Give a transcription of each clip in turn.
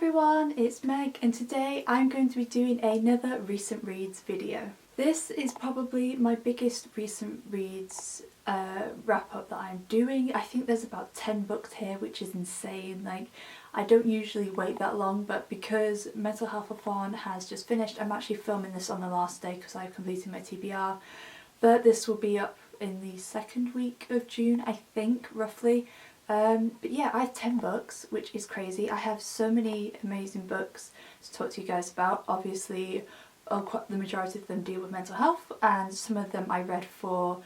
everyone, it's Meg and today I'm going to be doing another recent reads video. This is probably my biggest recent reads wrap up that I'm doing. I think there's about 10 books here, which is insane. Like, I don't usually wait that long, but because Mentalhealthathon has just finished, I'm actually filming this on the last day because I've completed my TBR. But this will be up in the second week of June, I think, roughly. But yeah, I have 10 books, which is crazy. I have so many amazing books to talk to you guys about. Obviously, the majority of them deal with mental health, and some of them I read for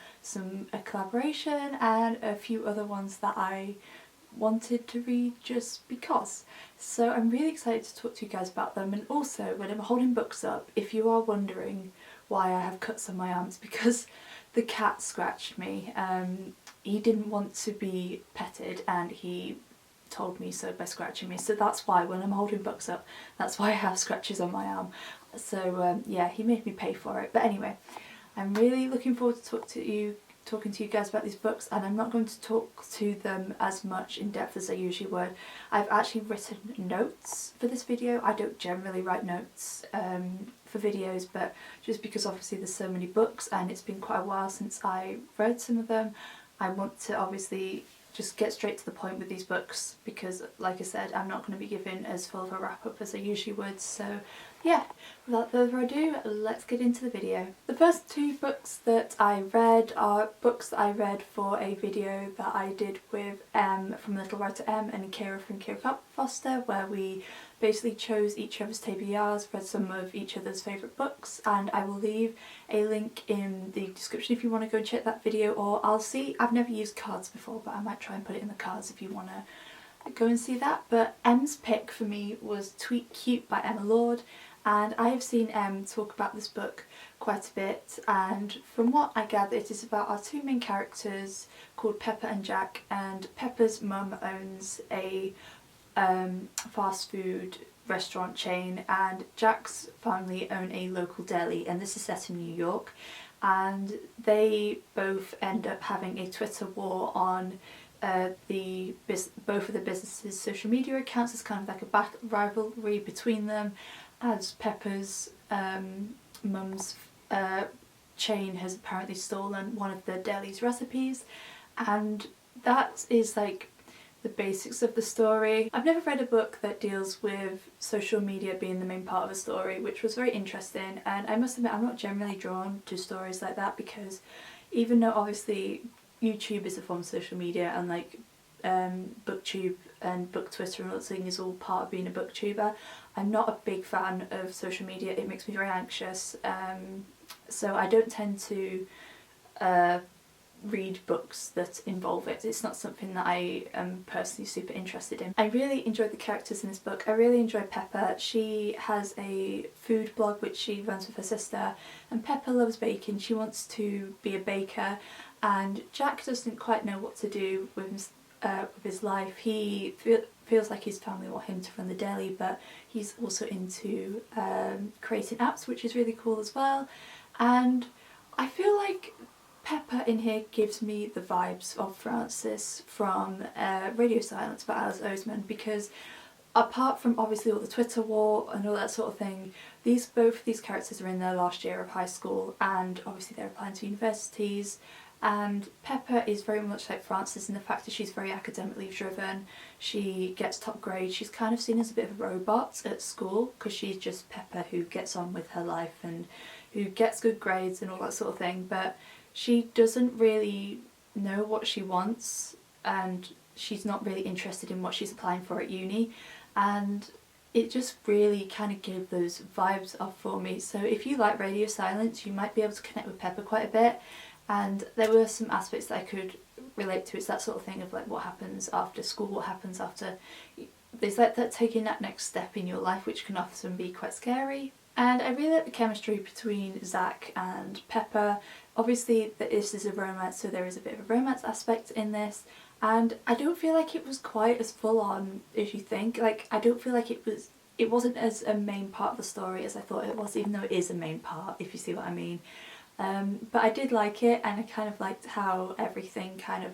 a collaboration, and a few other ones that I wanted to read just because. So I'm really excited to talk to you guys about them. And also, when I'm holding books up, if you are wondering why I have cuts on my arms, because the cat scratched me. He didn't want to be petted and he told me so by scratching me, so that's why when I'm holding books up, that's why I have scratches on my arm. So yeah, he made me pay for it. But anyway, I'm really looking forward to talking to you guys about these books, and I'm not going to talk to them as much in depth as I usually would. I've actually written notes for this video. I don't generally write notes for videos, but just because obviously there's so many books and it's been quite a while since I read some of them, I want to obviously just get straight to the point with these books because, like I said, I'm not going to be giving as full of a wrap up as I usually would. So yeah, without further ado, let's get into the video. The first two books that I read are books that I read for a video that I did with from Little Writer M and Kira from Kira Foster, where we basically chose each other's TBRs, read some of each other's favourite books, and I will leave a link in the description if you want to go and check that video, or I've never used cards before, but I might try and put it in the cards if you want to go and see that. But M's pick for me was Tweet Cute by Emma Lord, and I have seen Em talk about this book quite a bit, and from what I gather it is about our two main characters called Pepper and Jack, and Pepper's mum owns a fast food restaurant chain, and Jack's family own a local deli, and this is set in New York, and they both end up having a Twitter war on both of the businesses' social media accounts. It's kind of like a rivalry between them, as Pepper's mum's chain has apparently stolen one of the deli's recipes, and that is like the basics of the story. I've never read a book that deals with social media being the main part of a story, which was very interesting, and I must admit I'm not generally drawn to stories like that, because even though obviously YouTube is a form of social media, and like booktube and book Twitter and all that thing is all part of being a booktuber, I'm not a big fan of social media. It makes me very anxious, so I don't tend to read books that involve it. It's not something that I am personally super interested in. I really enjoyed the characters in this book. I really enjoyed Pepper. She has a food blog which she runs with her sister, and Pepper loves baking. She wants to be a baker, and Jack doesn't quite know what to do with his life. He feels like his family want him to run the deli, but he's also into creating apps, which is really cool as well. And I feel like Pepper in here gives me the vibes of Frances from Radio Silence by Alice Oseman, because apart from obviously all the Twitter war and all that sort of thing, both of these characters are in their last year of high school, and obviously they're applying to universities, and Pepper is very much like Frances in the fact that she's very academically driven. She gets top grades. She's kind of seen as a bit of a robot at school because she's just Pepper who gets on with her life and who gets good grades and all that sort of thing, but she doesn't really know what she wants, and she's not really interested in what she's applying for at uni, and it just really kind of gave those vibes off for me. So if you like Radio Silence, you might be able to connect with Pepper quite a bit, and there were some aspects that I could relate to. It's that sort of thing of like what happens after school, what happens after, there's like that taking that next step in your life, which can often be quite scary. And I really like the chemistry between Zach and Pepper. Obviously this is a romance, so there is a bit of a romance aspect in this, and I don't feel like it was quite as full on as you think. Like, I don't feel like it wasn't as a main part of the story as I thought it was, even though it is a main part, if you see what I mean. But I did like it, and I kind of liked how everything kind of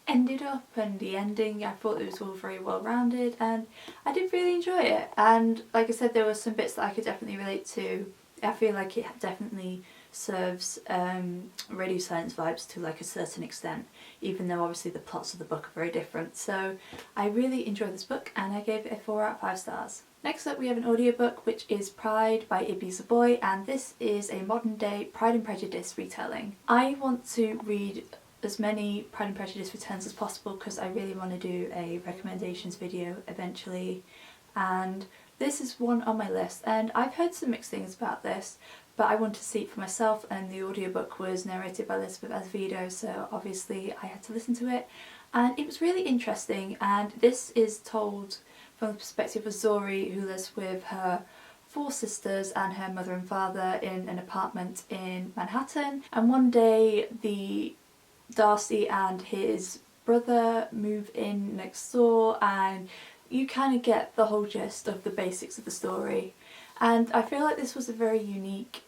ended up and the ending. I thought it was all very well rounded and I did really enjoy it. And like I said, there were some bits that I could definitely relate to. I feel like it definitely serves radio silence vibes to like a certain extent, even though obviously the plots of the book are very different. So I really enjoyed this book and I gave it a 4 out of 5 stars. Next up we have an audiobook which is Pride by Ibi Zoboi, and this is a modern day Pride and Prejudice retelling. I want to read as many Pride and Prejudice returns as possible because I really want to do a recommendations video eventually, and this is one on my list. And I've heard some mixed things about this, but I wanted to see it for myself, and the audiobook was narrated by Elizabeth Azevedo, so obviously I had to listen to it, and it was really interesting. And this is told from the perspective of Zori, who lives with her 4 sisters and her mother and father in an apartment in Manhattan, and one day Darcy and his brother move in next door, and you kind of get the whole gist of the basics of the story. And I feel like this was a very unique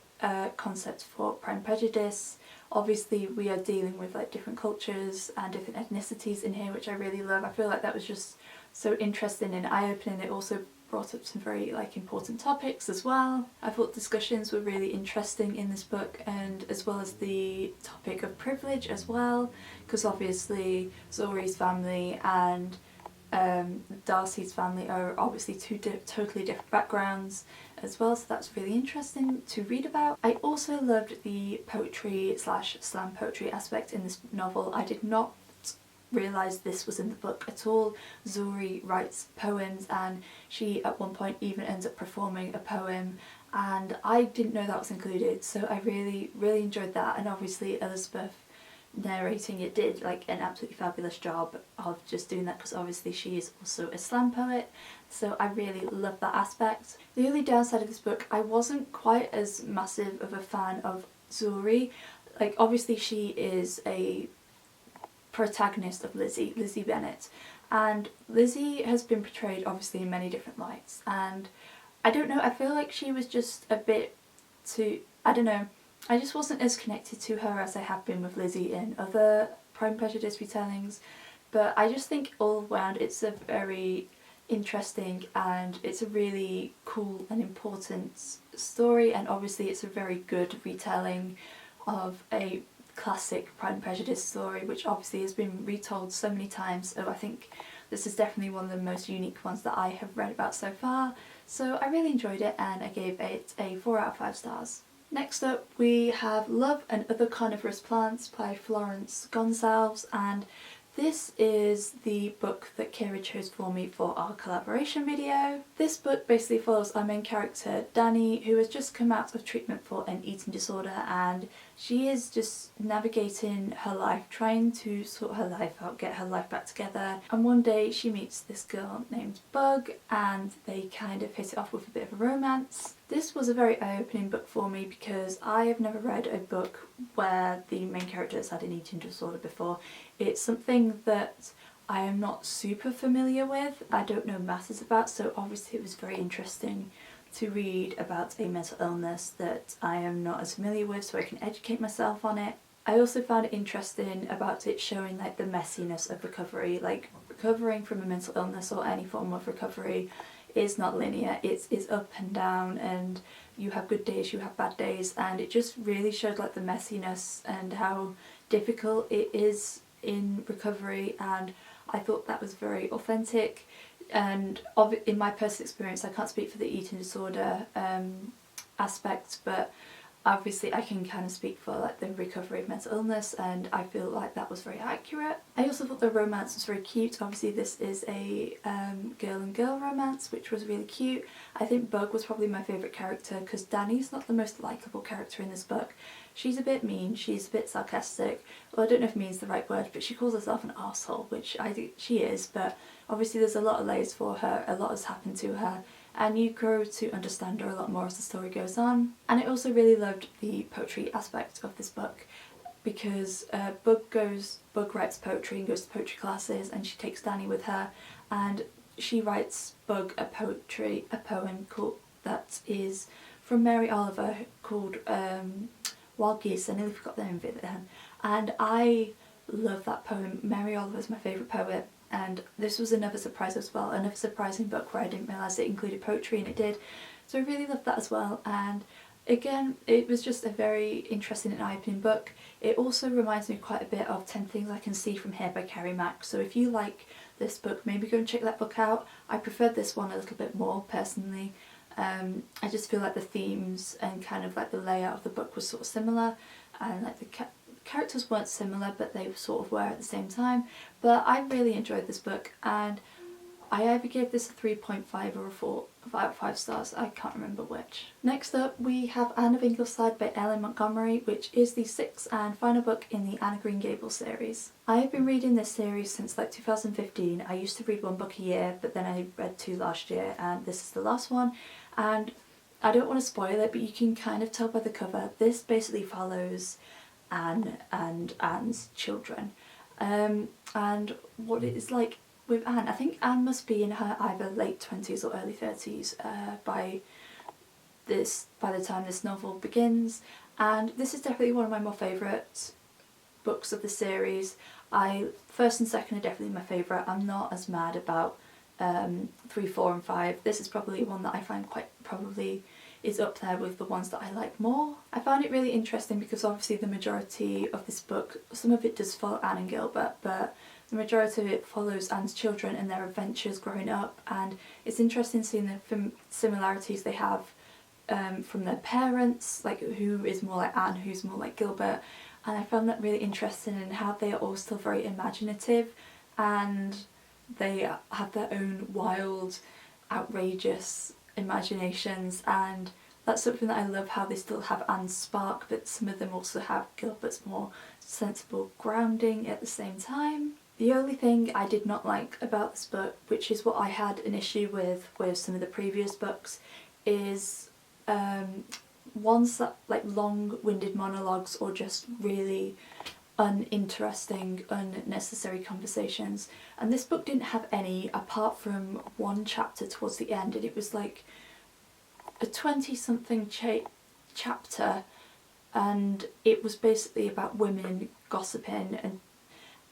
concept for Pride and Prejudice. Obviously we are dealing with like different cultures and different ethnicities in here, which I really love. I feel like that was just so interesting and eye-opening. It also brought up some very like important topics as well. I thought discussions were really interesting in this book, and as well as the topic of privilege as well, because obviously Zori's family and Darcy's family are obviously two totally different backgrounds as well, so that's really interesting to read about. I also loved the poetry slash slam poetry aspect in this novel. I did not realise this was in the book at all. Zori writes poems and she at one point even ends up performing a poem, and I didn't know that was included, so I really enjoyed that. And obviously Elizabeth narrating it did like an absolutely fabulous job of just doing that, because obviously she is also a slam poet, so I really love that aspect. The only downside of this book, I wasn't quite as massive of a fan of Zori. Like obviously she is a protagonist of Lizzie Bennet, and Lizzie has been portrayed obviously in many different lights, and I don't know, I feel like she was just a bit too, I don't know, I just wasn't as connected to her as I have been with Lizzie in other Pride and Prejudice retellings. But I just think all around it's a very interesting and it's a really cool and important story, and obviously it's a very good retelling of a classic Pride and Prejudice story, which obviously has been retold so many times, so I think this is definitely one of the most unique ones that I have read about so far. So I really enjoyed it and I gave it a 4 out of 5 stars. Next up we have Love and Other Carnivorous Plants by Florence Gonsalves, and this is the book that Kira chose for me for our collaboration video. This book basically follows our main character Danny, who has just come out of treatment for an eating disorder, and she is just navigating her life, trying to sort her life out, get her life back together. And one day she meets this girl named Bug and they kind of hit it off with a bit of a romance. This was a very eye-opening book for me because I have never read a book where the main character has had an eating disorder before. It's something that I am not super familiar with, I don't know masses about, so obviously it was very interesting to read about a mental illness that I am not as familiar with, so I can educate myself on it. I also found it interesting about it showing like the messiness of recovery, like recovering from a mental illness or any form of recovery is not linear, it's up and down, and you have good days, you have bad days, and it just really showed like the messiness and how difficult it is in recovery, and I thought that was very authentic. And in my personal experience, I can't speak for the eating disorder aspect, but obviously I can kind of speak for like the recovery of mental illness, and I feel like that was very accurate. I also thought the romance was very cute. Obviously this is a girl and girl romance, which was really cute. I think Bug was probably my favourite character because Danny's not the most likeable character in this book. She's a bit mean, she's a bit sarcastic, well I don't know if mean's the right word, but she calls herself an arsehole, which I think she is, but obviously there's a lot of layers for her, a lot has happened to her, and you grow to understand her a lot more as the story goes on. And I also really loved the poetry aspect of this book because Bug writes poetry and goes to poetry classes, and she takes Danny with her, and she writes Bug a poem that is from Mary Oliver called Wild Geese. I nearly forgot the name of it then, and I love that poem. Mary Oliver's my favourite poet, and this was another surprise as well, another surprising book where I didn't realise it included poetry, and it did. So I really loved that as well, and again, it was just a very interesting and eye-opening book. It also reminds me quite a bit of 10 Things I Can See From Here by Kerry Mack, so if you like this book, maybe go and check that book out. I preferred this one a little bit more personally. I just feel like the themes and kind of like the layout of the book was sort of similar, and like the characters weren't similar, but they sort of were at the same time. But I really enjoyed this book, and I either gave this a 3.5 or a 4 out of 5 stars, I can't remember which. Next up we have Anne of Ingleside by Ellen Montgomery, which is the 6th and final book in the Anne of Green Gables series. I have been reading this series since like 2015. I used to read one book a year, but then I read 2 last year, and this is the last one. And I don't want to spoil it, but you can kind of tell by the cover. This basically follows Anne and Anne's children. And what it is like with Anne, I think Anne must be in her either late 20s or early 30s by the time this novel begins, and this is definitely one of my more favourite books of the series. First and second are definitely my favourite. I'm not as mad about 3, 4 and 5. This is probably one that I find quite probably is up there with the ones that I like more. I found it really interesting because obviously the majority of this book, some of it does follow Anne and Gilbert, but the majority of it follows Anne's children and their adventures growing up, and it's interesting seeing the similarities they have from their parents, like who is more like Anne, who's more like Gilbert, and I found that really interesting in how they are all still very imaginative, and they have their own wild, outrageous imaginations, and that's something that I love, how they still have Anne's spark, but some of them also have Gilbert's more sensible grounding at the same time. The only thing I did not like about this book, which is what I had an issue with some of the previous books, is ones that like long-winded monologues or just really uninteresting, unnecessary conversations. And this book didn't have any, apart from one chapter towards the end, and it was like a 20-something chapter, and it was basically about women gossiping,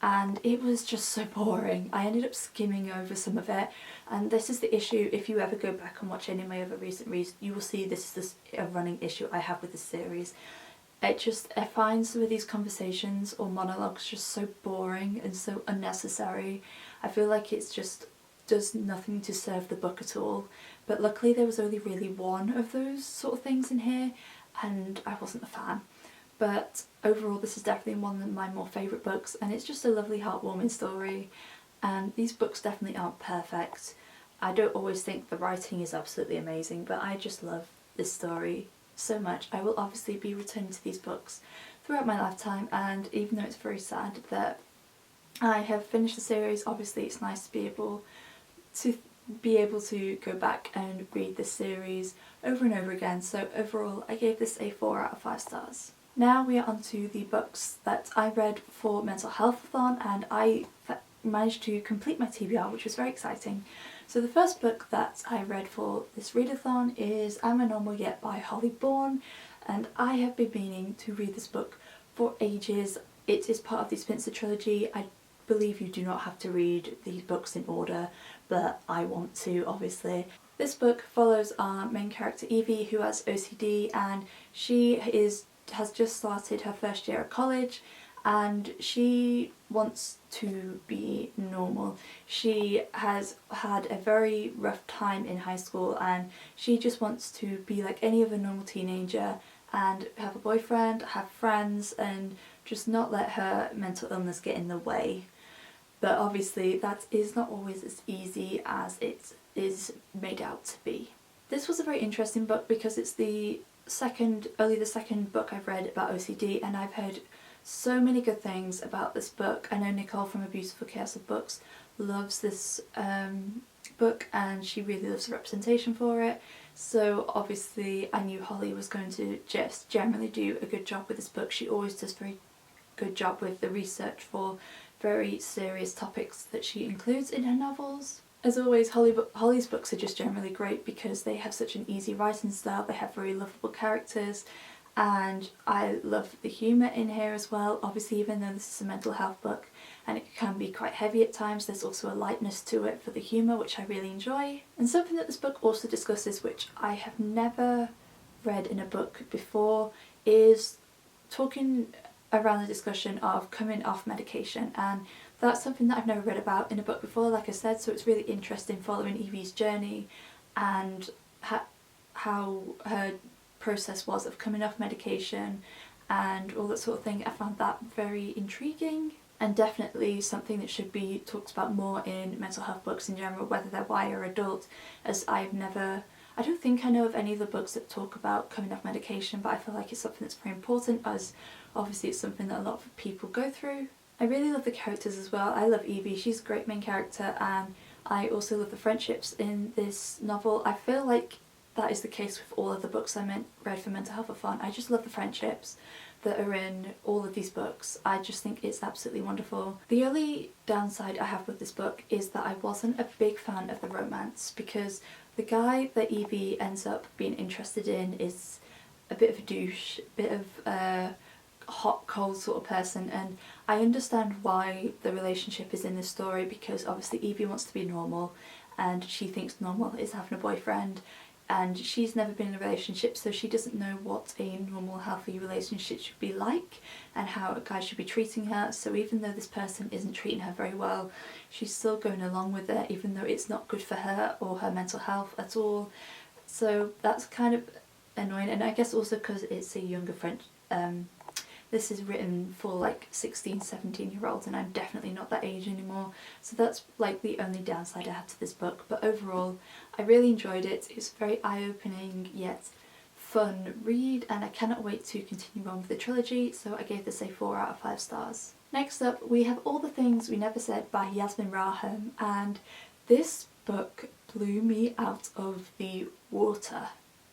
and it was just so boring. I ended up skimming over some of it, and this is the issue. If you ever go back and watch any of my other recent reads, you will see this is a running issue I have with this series. I find some of these conversations or monologues just so boring and so unnecessary. I feel like it's just does nothing to serve the book at all. But luckily there was only really one of those sort of things in here, and I wasn't a fan. But overall this is definitely one of my more favourite books, and it's just a lovely heartwarming story, and these books definitely aren't perfect. I don't always think the writing is absolutely amazing, but I just love this story so much. I will obviously be returning to these books throughout my lifetime, and even though it's very sad that I have finished the series, obviously it's nice to be able to go back and read this series over and over again. So overall I gave this a 4 out of 5 stars. Now we are on to the books that I read for Mentalhealthathon, and I managed to complete my TBR, which was very exciting. So the first book that I read for this readathon is Am I Normal Yet by Holly Bourne, and I have been meaning to read this book for ages. It is part of the Spencer trilogy. I believe you do not have to read these books in order, but I want to, obviously. This book follows our main character Evie, who has OCD, and she has just started her first year at college, and she wants to be normal. She has had a very rough time in high school, and she just wants to be like any other normal teenager and have a boyfriend, have friends, and just not let her mental illness get in the way. But obviously that is not always as easy as it is made out to be. This was a very interesting book because it's only the second book I've read about OCD, and I've heard so many good things about this book. I know Nicole from A Beautiful Chaos of Books loves this book, and she really loves the representation for it. So obviously I knew Holly was going to just generally do a good job with this book. She always does a very good job with the research for very serious topics that she includes in her novels. As always, Holly's books are just generally great because they have such an easy writing style, they have very lovable characters, and I love the humour in here as well. Obviously, even though this is a mental health book and it can be quite heavy at times, there's also a lightness to it for the humour, which I really enjoy. And something that this book also discusses, which I have never read in a book before, is talking around the discussion of coming off medication, and that's something that I've never read about in a book before, like I said, so it's really interesting following Evie's journey and how her process was of coming off medication and all that sort of thing. I found that very intriguing and definitely something that should be talked about more in mental health books in general, whether they're YA or adult, as I don't think I know of any other books that talk about coming off medication, but I feel like it's something that's very important, as obviously it's something that a lot of people go through. I really love the characters as well. I love Evie, she's a great main character, and I also love the friendships in this novel. I feel like that is the case with all of the books I read for Mentalhealthathon. I just love the friendships that are in all of these books. I just think it's absolutely wonderful. The only downside I have with this book is that I wasn't a big fan of the romance, because the guy that Evie ends up being interested in is a bit of a douche, a bit of a hot, cold sort of person, and I understand why the relationship is in this story, because obviously Evie wants to be normal and she thinks normal is having a boyfriend, and she's never been in a relationship, so she doesn't know what a normal, healthy relationship should be like and how a guy should be treating her. So even though this person isn't treating her very well, she's still going along with it, even though it's not good for her or her mental health at all. So that's kind of annoying, and I guess also because it's a younger French, this is written for like 16, 17-year-olds, and I'm definitely not that age anymore, so that's like the only downside I had to this book. But overall, I really enjoyed it. It's a very eye-opening yet fun read, and I cannot wait to continue on with the trilogy, so I gave this a 4 out of 5 stars. Next up, we have All the Things We Never Said by Yasmin Raham, and this book blew me out of the water.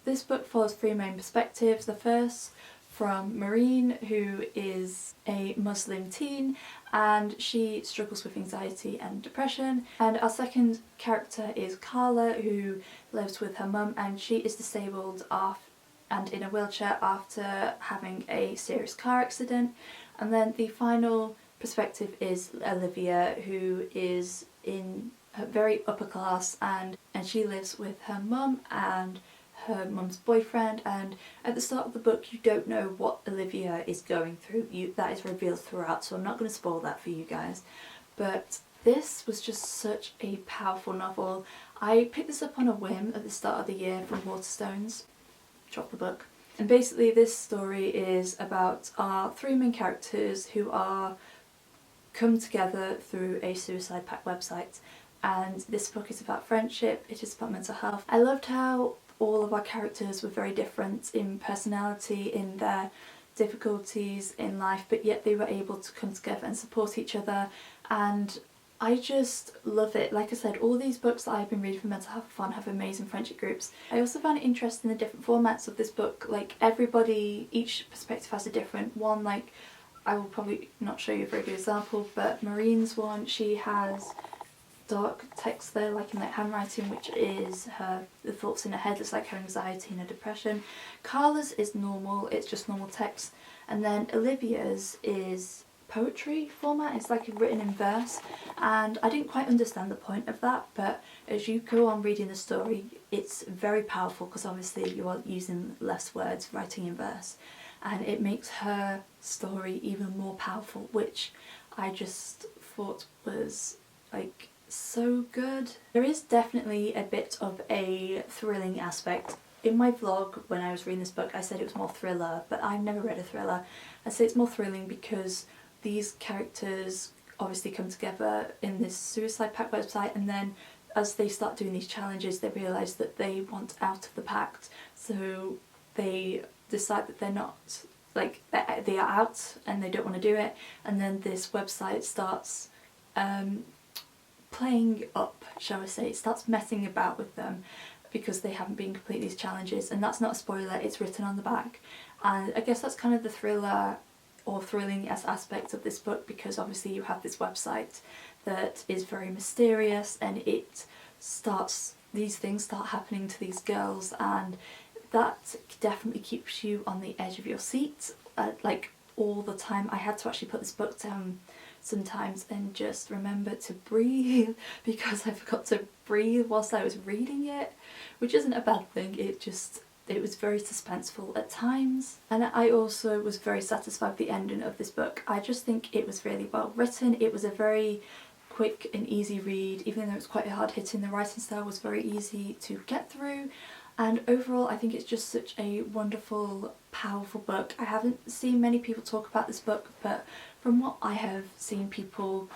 This book follows 3 main perspectives. The first from Marine, who is a Muslim teen and she struggles with anxiety and depression, and our second character is Carla, who lives with her mum, and she is disabled and in a wheelchair after having a serious car accident. And then the final perspective is Olivia, who is in her very upper class, and she lives with her mum and her mum's boyfriend, and at the start of the book you don't know what Olivia is going through. That is revealed throughout, so I'm not going to spoil that for you guys. But this was just such a powerful novel. I picked this up on a whim at the start of the year from Waterstones. Drop the book. And basically this story is about our 3 main characters who are come together through a suicide pact website, and this book is about friendship, it is about mental health. I loved how all of our characters were very different in personality, in their difficulties in life, but yet they were able to come together and support each other, and I just love it. Like I said, all these books that I've been reading for Mentalhealthathon have amazing friendship groups. I also found it interesting the different formats of this book. Like each perspective has a different one. Like I will probably not show you a very good example, but Marine's one, she has dark text there, like in that handwriting, which is the thoughts in her head. It's like her anxiety and her depression. Carla's is normal, it's just normal text, and then Olivia's is poetry format. It's like written in verse, and I didn't quite understand the point of that, but as you go on reading the story it's very powerful, because obviously you are using less words, writing in verse, and it makes her story even more powerful, which I just thought was like so good. There is definitely a bit of a thrilling aspect. In my vlog when I was reading this book I said it was more thriller, but I've never read a thriller. I say it's more thrilling because these characters obviously come together in this suicide pact website, and then as they start doing these challenges they realise that they want out of the pact, so they decide that they're not, like they are out and they don't want to do it, and then this website starts playing up, shall I say, it starts messing about with them because they haven't been completing these challenges, and that's not a spoiler, it's written on the back. And I guess that's kind of the thriller or thrilling aspect of this book, because obviously you have this website that is very mysterious, and these things start happening to these girls, and that definitely keeps you on the edge of your seat, like all the time. I had to actually put this book down sometimes and just remember to breathe because I forgot to breathe whilst I was reading it, which isn't a bad thing. It was very suspenseful at times, and I also was very satisfied with the ending of this book. I just think it was really well written. It was a very quick and easy read, even though it's quite hard hitting. The writing style was very easy to get through, and overall I think it's just such a wonderful, powerful book. I haven't seen many people talk about this book, but from what I have seen people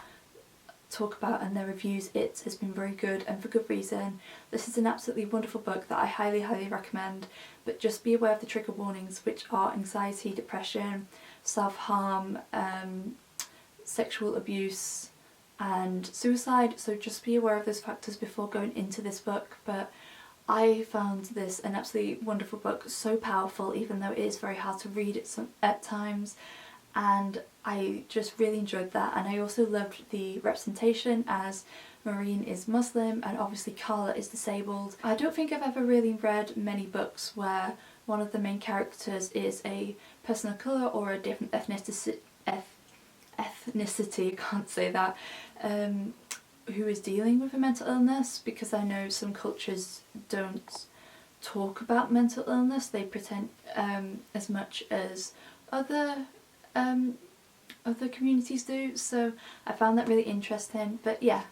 talk about and their reviews, it has been very good, and for good reason. This is an absolutely wonderful book that I highly recommend, but just be aware of the trigger warnings, which are anxiety, depression, self-harm, sexual abuse and suicide, so just be aware of those factors before going into this book. But I found this an absolutely wonderful book, so powerful even though it is very hard to read at times, and I just really enjoyed that. And I also loved the representation, as Maureen is Muslim and obviously Carla is disabled. I don't think I've ever really read many books where one of the main characters is a person of colour or a different ethnicity, I can't say that, who is dealing with a mental illness, because I know some cultures don't talk about mental illness. They pretend as much as other communities do, so I found that really interesting. But yeah,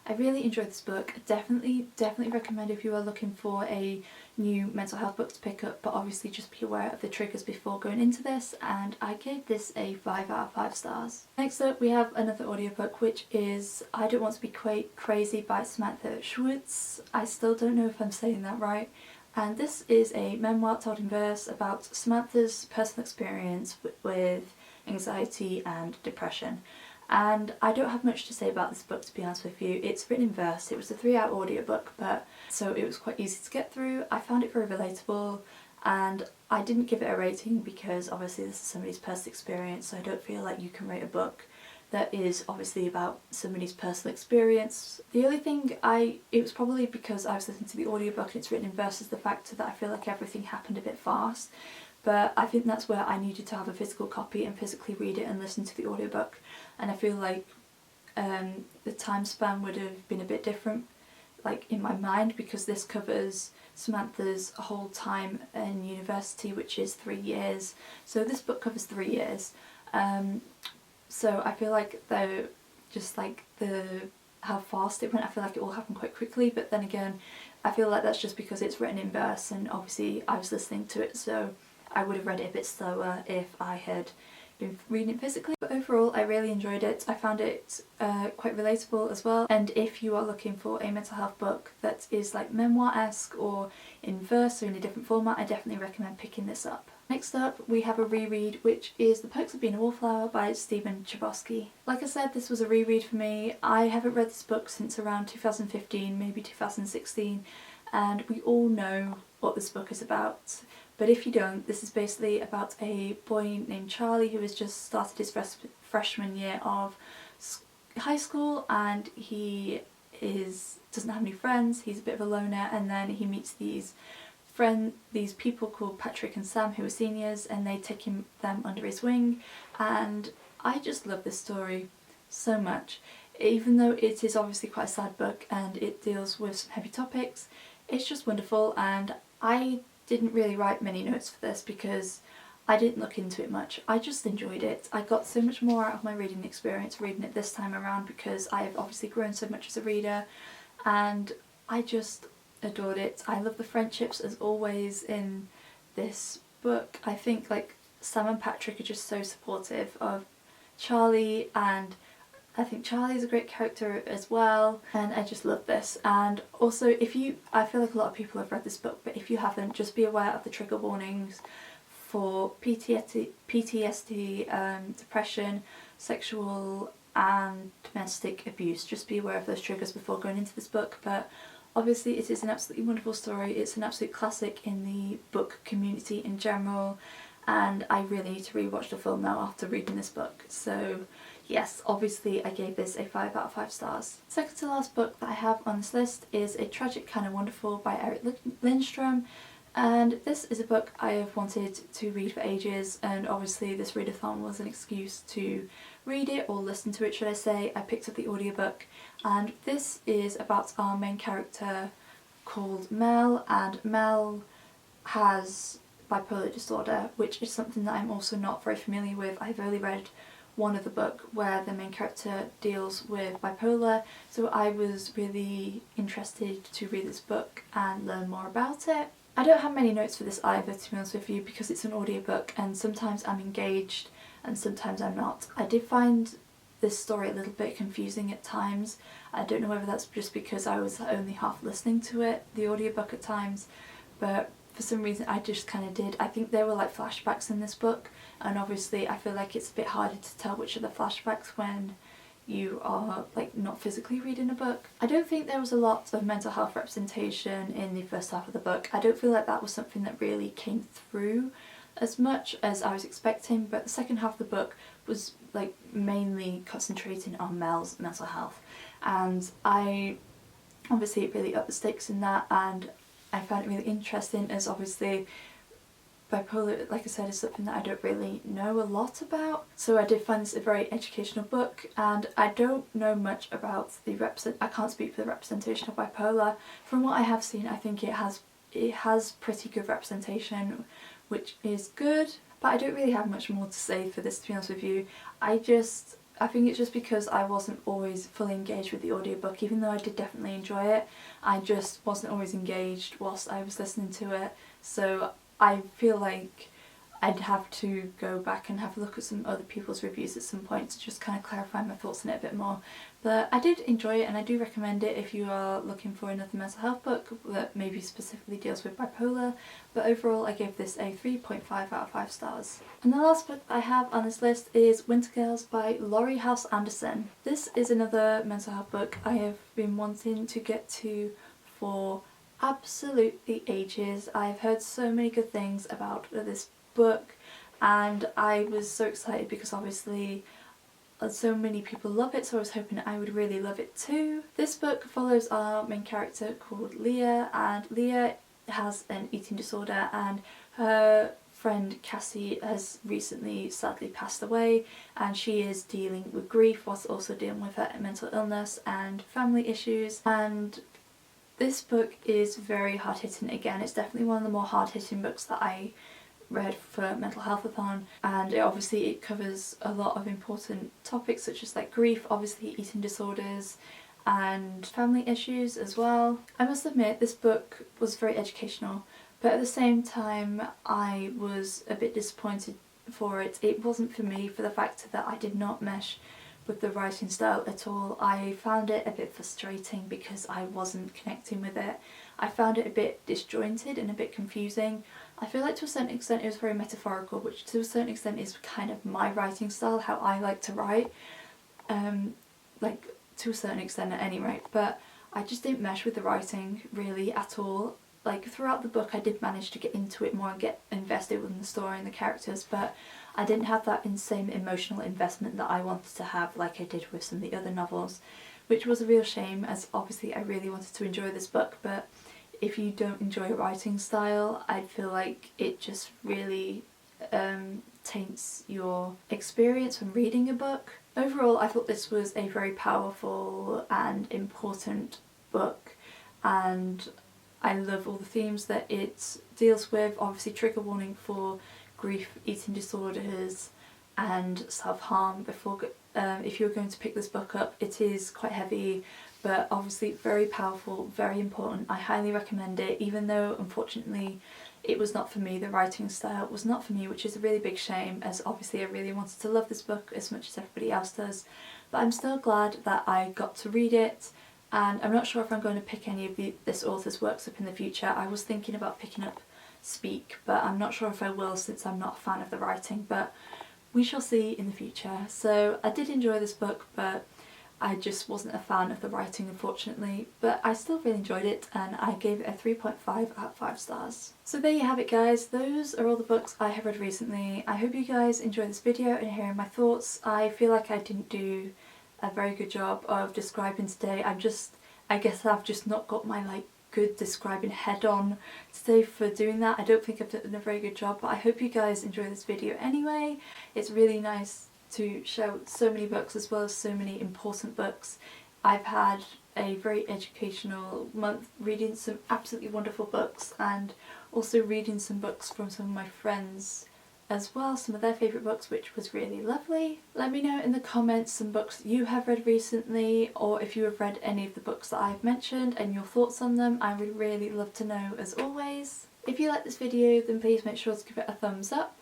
I really enjoyed this book. Definitely recommend if you are looking for a new mental health book to pick up, but obviously just be aware of the triggers before going into this, and I gave this a 5 out of 5 stars. Next up we have another audiobook, which is I Don't Want to Be Crazy by Samantha Schwartz. I still don't know if I'm saying that right. And this is a memoir told in verse about Samantha's personal experience with anxiety and depression. And I don't have much to say about this book, to be honest with you. It's written in verse. It was a 3-hour audiobook, but so it was quite easy to get through. I found it very relatable, and I didn't give it a rating because obviously this is somebody's personal experience, so I don't feel like you can rate a book that is obviously about somebody's personal experience. The only thing it was probably because I was listening to the audiobook and it's written in verse, is the fact that I feel like everything happened a bit fast. But I think that's where I needed to have a physical copy and physically read it and listen to the audiobook. And I feel like the time span would have been a bit different, like in my mind, because this covers Samantha's whole time in university, which is 3 years. So this book covers 3 years. So I feel like how fast it went, I feel like it all happened quite quickly. But then again, I feel like that's just because it's written in verse, and obviously I was listening to it, so I would have read it a bit slower if I had been reading it physically. But overall I really enjoyed it. I found it quite relatable as well, and if you are looking for a mental health book that is like memoir-esque or in verse or in a different format, I definitely recommend picking this up. Next up we have a reread, which is The Perks of Being a Wallflower by Stephen Chbosky. Like I said, this was a reread for me. I haven't read this book since around 2015, maybe 2016, and we all know what this book is about. But if you don't, this is basically about a boy named Charlie who has just started his freshman year of high school, and he doesn't have any friends. He's a bit of a loner, and then he meets these people called Patrick and Sam, who are seniors, and they take them under his wing. And I just love this story so much. Even though it is obviously quite a sad book and it deals with some heavy topics, it's just wonderful. And I didn't really write many notes for this because I didn't look into it much. I just enjoyed it. I got so much more out of my reading experience reading it this time around, because I have obviously grown so much as a reader, and I just adored it. I love the friendships as always in this book. I think like Sam and Patrick are just so supportive of Charlie, and I think Charlie's a great character as well, and I just love this. And also, I feel like a lot of people have read this book, but if you haven't, just be aware of the trigger warnings for PTSD, depression, sexual and domestic abuse. Just be aware of those triggers before going into this book. But obviously it is an absolutely wonderful story. It's an absolute classic in the book community in general, and I really need to rewatch the film now after reading this book. So yes, obviously I gave this a 5 out of 5 stars. Second to last book that I have on this list is A Tragic Kind of Wonderful by Eric Lindstrom. And this is a book I have wanted to read for ages, and obviously this readathon was an excuse to read it, or listen to it should I say. I picked up the audiobook, and this is about our main character called Mel, and Mel has bipolar disorder, which is something that I'm also not very familiar with. I've only read one other book where the main character deals with bipolar, so I was really interested to read this book and learn more about it. I don't have many notes for this either, to be honest with you, because it's an audiobook and sometimes I'm engaged and sometimes I'm not. I did find this story a little bit confusing at times. I don't know whether that's just because I was only half listening to it, the audiobook at times, but for some reason I just kind of did. I think there were like flashbacks in this book, and obviously I feel like it's a bit harder to tell which are the flashbacks when you are like not physically reading a book. I don't think there was a lot of mental health representation in the first half of the book. I don't feel like that was something that really came through as much as I was expecting, but the second half of the book was like mainly concentrating on Mel's mental health, and obviously it really upped the stakes in that, and I found it really interesting as obviously bipolar, like I said, is something that I don't really know a lot about. So I did find this a very educational book, and I don't know much about I can't speak for the representation of bipolar. From what I have seen, I think it has pretty good representation, which is good, but I don't really have much more to say for this, to be honest with you. I think it's just because I wasn't always fully engaged with the audiobook, even though I did definitely enjoy it. I just wasn't always engaged whilst I was listening to it, so I feel like I'd have to go back and have a look at some other people's reviews at some point to just kind of clarify my thoughts on it a bit more. But I did enjoy it, and I do recommend it if you are looking for another mental health book that maybe specifically deals with bipolar. But overall I gave this a 3.5 out of 5 stars. And the last book I have on this list is Winter Girls by Laurie House Anderson. This is another mental health book I have been wanting to get to for absolutely ages. I've heard so many good things about this book, and I was so excited because obviously so many people love it, so I was hoping I would really love it too. This book follows our main character called Leah, and Leah has an eating disorder, and her friend Cassie has recently sadly passed away, and she is dealing with grief whilst also dealing with her mental illness and family issues. And this book is very hard-hitting. Again, it's definitely one of the more hard-hitting books that I read for Mentalhealthathon, and it covers a lot of important topics such as like grief, obviously eating disorders, and family issues as well. I must admit this book was very educational, but at the same time I was a bit disappointed for it. It wasn't for me for the fact that I did not mesh with the writing style at all. I found it a bit frustrating because I wasn't connecting with it. I found it a bit disjointed and a bit confusing. I feel like to a certain extent it was very metaphorical, which to a certain extent is kind of my writing style, how I like to write, like to a certain extent at any rate, but I just didn't mesh with the writing really at all. Like throughout the book I did manage to get into it more and get invested in the story and the characters, but I didn't have that same emotional investment that I wanted to have like I did with some of the other novels, which was a real shame, as obviously I really wanted to enjoy this book. But if you don't enjoy a writing style, I feel like it just really taints your experience when reading a book. Overall, I thought this was a very powerful and important book, and I love all the themes that it deals with. Obviously, trigger warning for grief, eating disorders and self-harm before if you're going to pick this book up. It is quite heavy, but obviously very powerful, very important. I highly recommend it, even though unfortunately it was not for me. The writing style was not for me, which is a really big shame, as obviously I really wanted to love this book as much as everybody else does. But I'm still glad that I got to read it, and I'm not sure if I'm going to pick any of this author's works up in the future. I was thinking about picking up Speak, but I'm not sure if I will since I'm not a fan of the writing, but we shall see in the future. So I did enjoy this book, but I just wasn't a fan of the writing unfortunately, but I still really enjoyed it, and I gave it a 3.5 out of 5 stars. So there you have it guys, those are all the books I have read recently. I hope you guys enjoyed this video and hearing my thoughts. I feel like I didn't do a very good job of describing today. I guess I've just not got my good describing head-on today for doing that. I don't think I've done a very good job, but I hope you guys enjoy this video anyway. It's really nice to share so many books as well as so many important books. I've had a very educational month reading some absolutely wonderful books and also reading some books from some of my friends as well, some of their favourite books, which was really lovely. Let me know in the comments some books that you have read recently, or if you have read any of the books that I've mentioned and your thoughts on them. I would really love to know as always. If you like this video then please make sure to give it a thumbs up,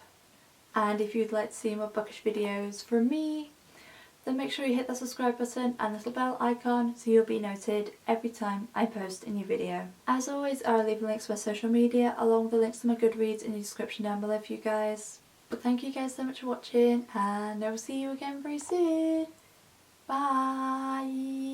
and if you'd like to see more bookish videos from me then make sure you hit the subscribe button and the little bell icon so you'll be noted every time I post a new video. As always, I'll leave links to my social media along with the links to my Goodreads in the description down below for you guys. But thank you guys so much for watching, and I will see you again very soon. Bye!